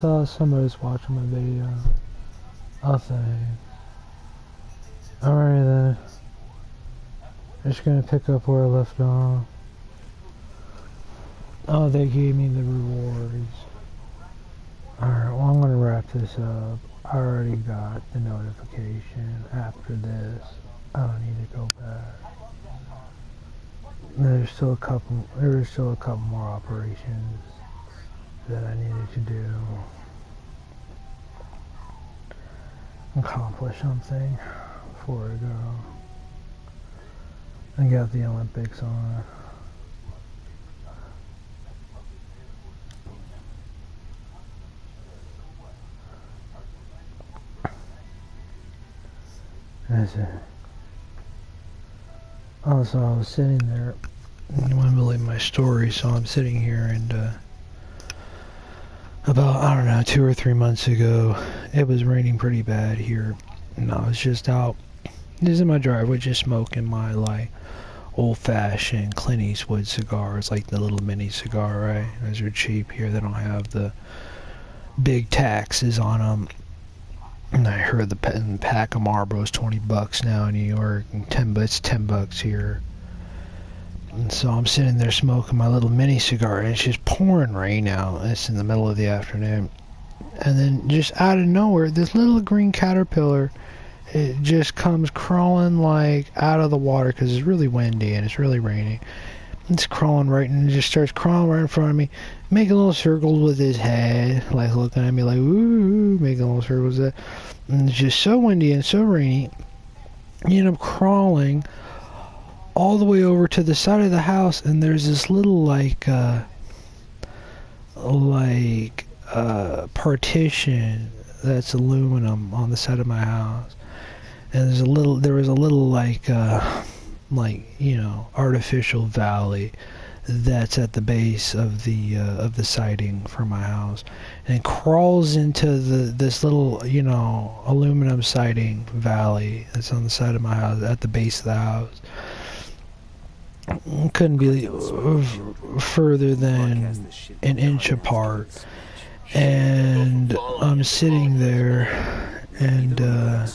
Somebody's watching my video. I'll say. Alright then. Just gonna pick up where I left off. Oh, they gave me the rewards. Alright, well I'm gonna wrap this up. I already got the notification. After this, I don't need to go back. There was still a couple more operations that I needed to do. Accomplish something before I go. I got the Olympics on. That's it. Also, I was sitting there. You wouldn't believe my story, so I'm sitting here and about, I don't know, 2 or 3 months ago, it was raining pretty bad here, and I was just out, just in my driveway, just smoking my, like, old-fashioned Clint Eastwood cigars, like the little mini cigar, right? Those are cheap here, they don't have the big taxes on them, and I heard the pack of Marlboro's $20 now in New York, and it's $10 here. And so I'm sitting there smoking my little mini cigar, and it's just pouring rain out. It's in the middle of the afternoon. And then just out of nowhere, this little green caterpillar, it just comes crawling like out of the water because it's really windy and it's really raining. It's crawling right, and it just starts crawling right in front of me, making little circles with his head, like looking at me like, ooh, making little circles with it. And it's just so windy and so rainy. You end up crawling all the way over to the side of the house, and there's this little partition that's aluminum on the side of my house, and there was a little you know, artificial valley that's at the base of the siding for my house, and it crawls into this little, you know, aluminum siding valley that's on the side of my house at the base of the house. Couldn't be further than an inch apart, and I'm sitting there, and the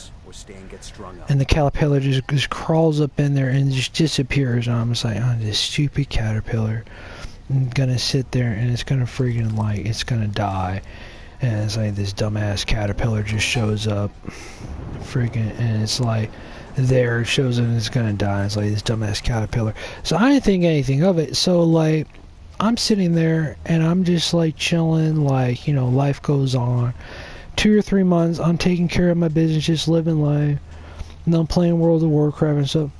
caterpillar just crawls up in there and just disappears, and I'm just like, oh, this stupid caterpillar. I'm gonna sit there and it's gonna freaking, like, it's gonna die, and it's like this dumbass caterpillar just shows up, freaking, and it's like, there it shows him it's gonna die. It's like this dumbass caterpillar. So I didn't think anything of it. So, like, I'm sitting there and I'm just like chilling, like, you know, life goes on. 2 or 3 months, I'm taking care of my business, just living life, and I'm playing World of Warcraft and stuff.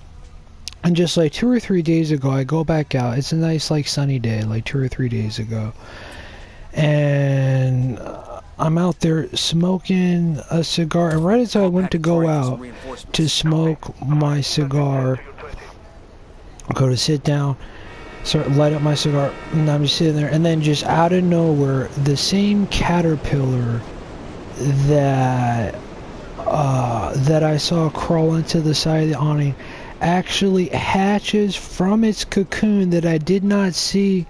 And just like 2 or 3 days ago, I go back out. It's a nice, like, sunny day, like 2 or 3 days ago, and I'm out there smoking a cigar, and right as I went to go out to smoke my cigar, go to sit down, light up my cigar, and I'm just sitting there, and then just out of nowhere, the same caterpillar that I saw crawl into the side of the awning actually hatches from its cocoon that I did not see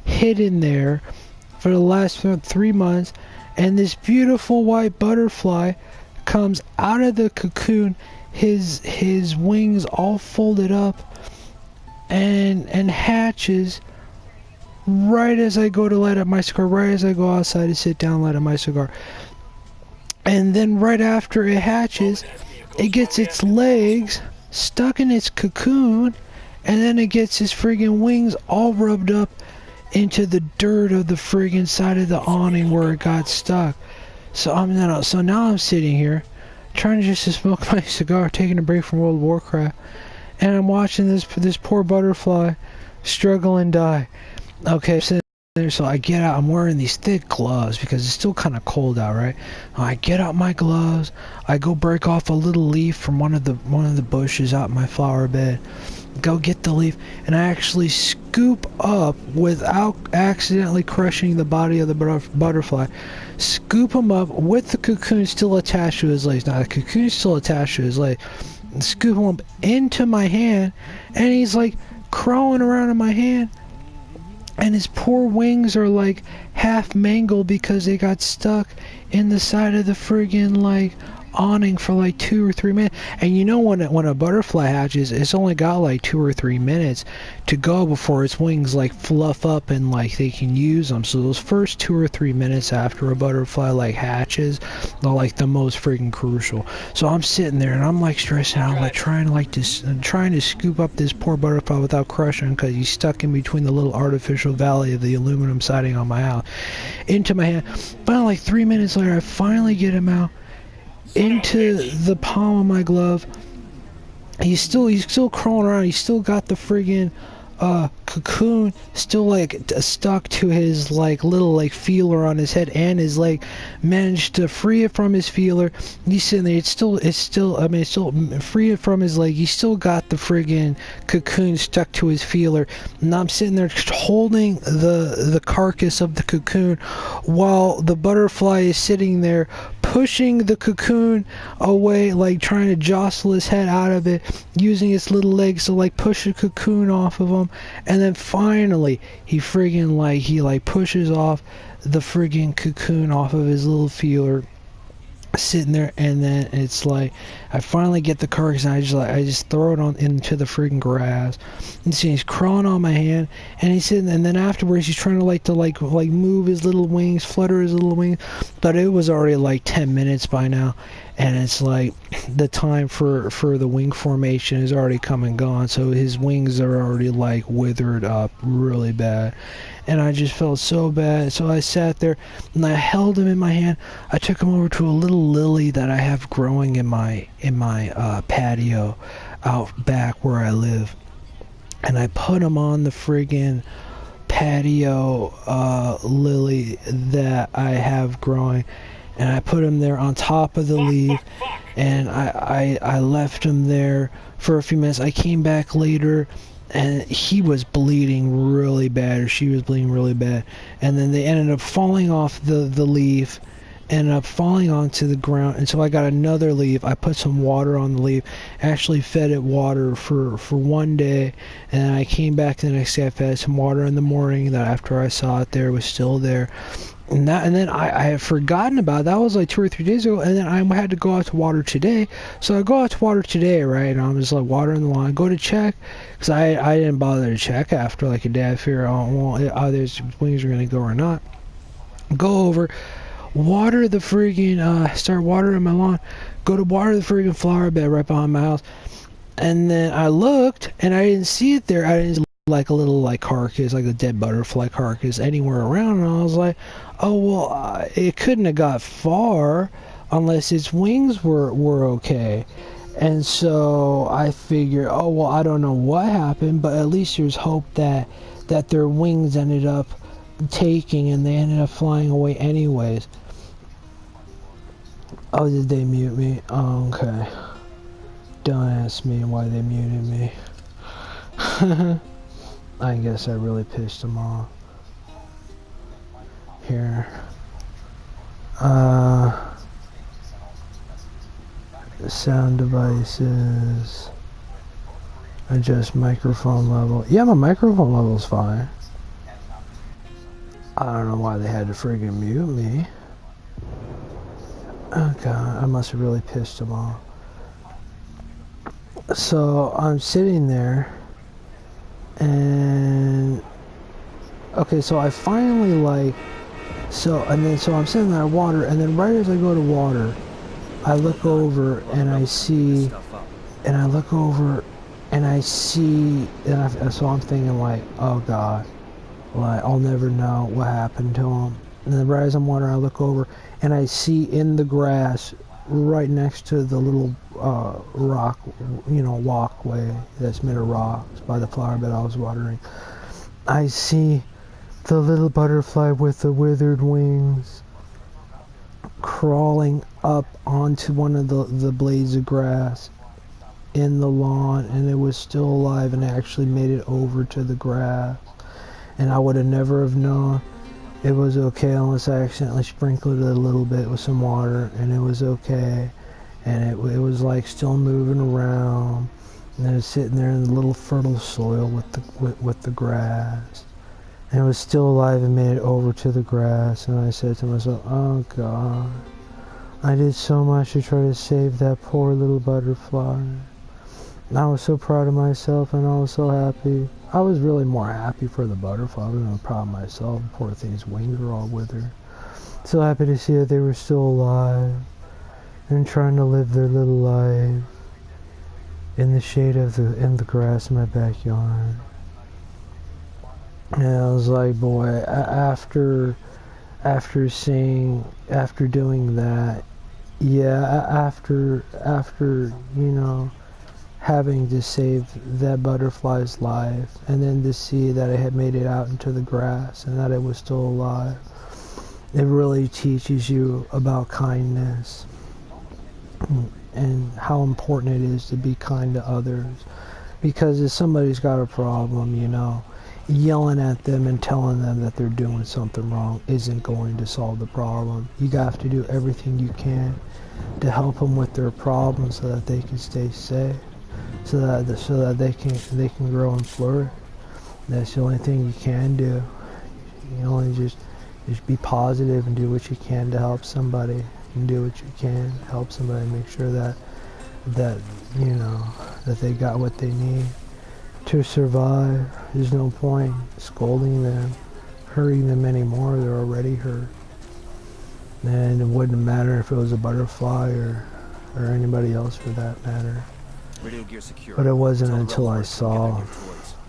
hidden there for the last 3 months. And this beautiful white butterfly comes out of the cocoon, his wings all folded up, and hatches right as I go to light up my cigar, right as I go outside to sit down and light up my cigar. And then right after it hatches, it gets its legs stuck in its cocoon, and then it gets its friggin' wings all rubbed up into the dirt of the friggin' side of the awning where it got stuck. So now I'm sitting here trying just to smoke my cigar, taking a break from World of Warcraft, and I'm watching this poor butterfly struggle and die. Okay, so I get out. I'm wearing these thick gloves because it's still kind of cold out, right? I get out my gloves. I go break off a little leaf from one of the bushes out in my flower bed. Go get the leaf, and I actually scoop up, without accidentally crushing the body of the butterfly, scoop him up with the cocoon still attached to his legs. Now the cocoon is still attached to his leg. Scoop him up into my hand, and he's like crawling around in my hand, and his poor wings are like half mangled because they got stuck in the side of the friggin' like awning for like 2 or 3 minutes. And you know, when a butterfly hatches, it's only got like 2 or 3 minutes to go before its wings like fluff up and like they can use them. So those first 2 or 3 minutes after a butterfly like hatches, they're like the most freaking crucial. So I'm sitting there and I'm like stressing out, like trying to scoop up this poor butterfly without crushing him, because he's stuck in between the little artificial valley of the aluminum siding on my house into my hand. Finally, like 3 minutes later, I finally get him out into the palm of my glove. He's still crawling around. He's still got the friggin' cocoon still like stuck to his like little like feeler on his head, and his leg managed to free it from his feeler. He's sitting there. It's still free it from his leg. He's still got the friggin' cocoon stuck to his feeler, and I'm sitting there just holding the carcass of the cocoon while the butterfly is sitting there pushing the cocoon away, like trying to jostle his head out of it, using its little legs to like push the cocoon off of him. And then finally he pushes off the friggin' cocoon off of his little feeler, sitting there. And then it's like I finally get the carcass and I just throw it on into the friggin' grass, and see he's crawling on my hand, and he's sitting, and then afterwards he's trying to move his little wings, flutter his little wings, but it was already like 10 minutes by now, and it's like the time for the wing formation is already come and gone, so his wings are already like withered up really bad. And I just felt so bad. So I sat there and I held him in my hand. I took him over to a little lily that I have growing in my patio out back where I live, and I put him on the friggin' patio lily that I have growing, and I put him there on top of the leaf, and I left him there for a few minutes. I came back later, and he was bleeding really bad, or she was bleeding really bad, and then they ended up falling off the leaf, ended up falling onto the ground. And so I got another leaf. I put some water on the leaf, actually fed it water for 1 day, and then I came back the next day. I fed some water in the morning, that after I saw it there, it was still there. And then I had forgotten about it. That was like 2 or 3 days ago, and then I had to go out to water today. So I go out to water today, right? And I'm just like watering the lawn. I go to check, because I didn't bother to check after like a day. I figure, either his wings are going to go or not. Go over, water the friggin', start watering my lawn. Go to water the friggin' flower bed right behind my house. And then I looked, and I didn't see it there. I didn't like a little like carcass, like a dead butterfly carcass anywhere around, and I was like, oh well, it couldn't have got far unless its wings were okay. And so I figured, oh well, I don't know what happened, but at least there's hope that their wings ended up taking, and they ended up flying away anyways. Oh, did they mute me? Oh, okay. Don't ask me why they muted me. I guess I really pissed them off. Here. Sound devices. Adjust microphone level. Yeah, my microphone level's fine. I don't know why they had to friggin' mute me. Oh god, I must have really pissed them off. So I'm sitting there, and okay, so I finally so I'm sitting there at water, and then right as I go to water, I look over and I see, so I'm thinking like, oh god, like I'll never know what happened to him. And then right as I'm watering, I look over and I see in the grass right next to the little rock, walkway that's made of rocks by the flower bed I was watering, I see the little butterfly with the withered wings crawling up onto one of the blades of grass in the lawn, and it was still alive and actually made it over to the grass. And I would have never have known it was okay unless I accidentally sprinkled it a little bit with some water, and it was okay. And it was like still moving around, and it was sitting there in the little fertile soil with the grass. and it was still alive and made it over to the grass. And I said to myself, oh God, I did so much to try to save that poor little butterfly. And I was so proud of myself, and I was so happy. I was really more happy for the butterfly. I wasn't proud of myself. Poor thing's wings were all withered. So happy to see that they were still alive and trying to live their little life in the shade of in the grass in my backyard. And I was like, boy, after doing that, yeah, after you know, having to save that butterfly's life, and then to see that it had made it out into the grass and that it was still alive, it really teaches you about kindness and how important it is to be kind to others. Because if somebody's got a problem, you know, yelling at them and telling them that they're doing something wrong isn't going to solve the problem. You have to do everything you can to help them with their problems so that they can stay safe, so that they can grow and flourish. That's the only thing you can do. You only just be positive and do what you can to help somebody, and do what you can to help somebody, make sure that you know that they got what they need to survive. There's no point scolding them, hurting them anymore. They're already hurt. And it wouldn't matter if it was a butterfly or anybody else for that matter. Radio gear secure. But it wasn't until I saw,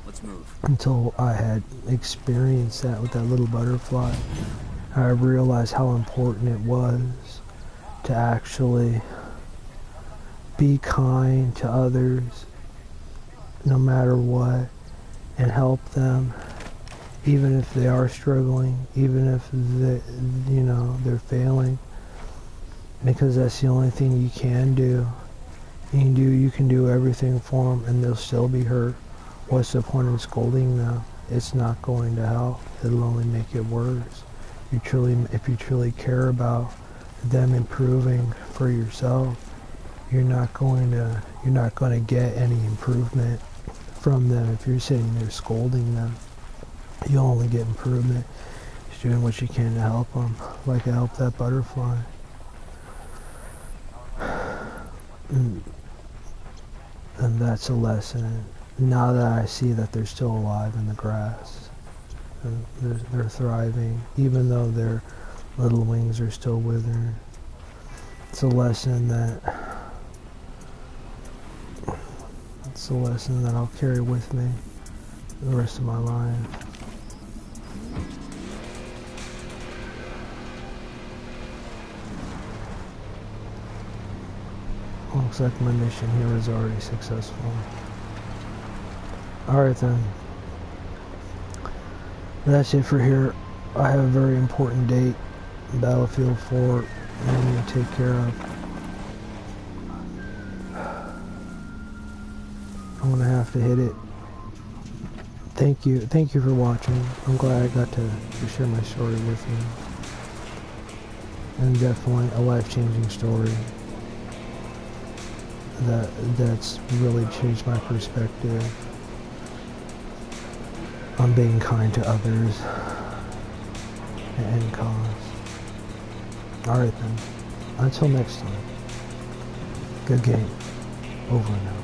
Let's move. until I had experienced that with that little butterfly, I realized how important it was to actually be kind to others no matter what, and help them even if they are struggling, even if they're failing, because that's the only thing you can do. You can do everything for them and they'll still be hurt. What's the point in scolding them? It's not going to help. It'll only make it worse. If you truly care about them improving for yourself, you're not going to get any improvement from them if you're sitting there scolding them. You'll only get improvement just doing what you can to help them, like I helped that butterfly. And that's a lesson. Now that I see that they're still alive in the grass, and they're thriving, even though their little wings are still withered. It's a lesson that I'll carry with me the rest of my life. Looks like my mission here is already successful. Alright then. That's it for here. I have a very important date, Battlefield 4, that I need to take care of. I'm gonna have to hit it. Thank you for watching. I'm glad I got to share my story with you. And definitely a life-changing story that's really changed my perspective on being kind to others and cause. Alright then. Until next time. Good game. Over and out.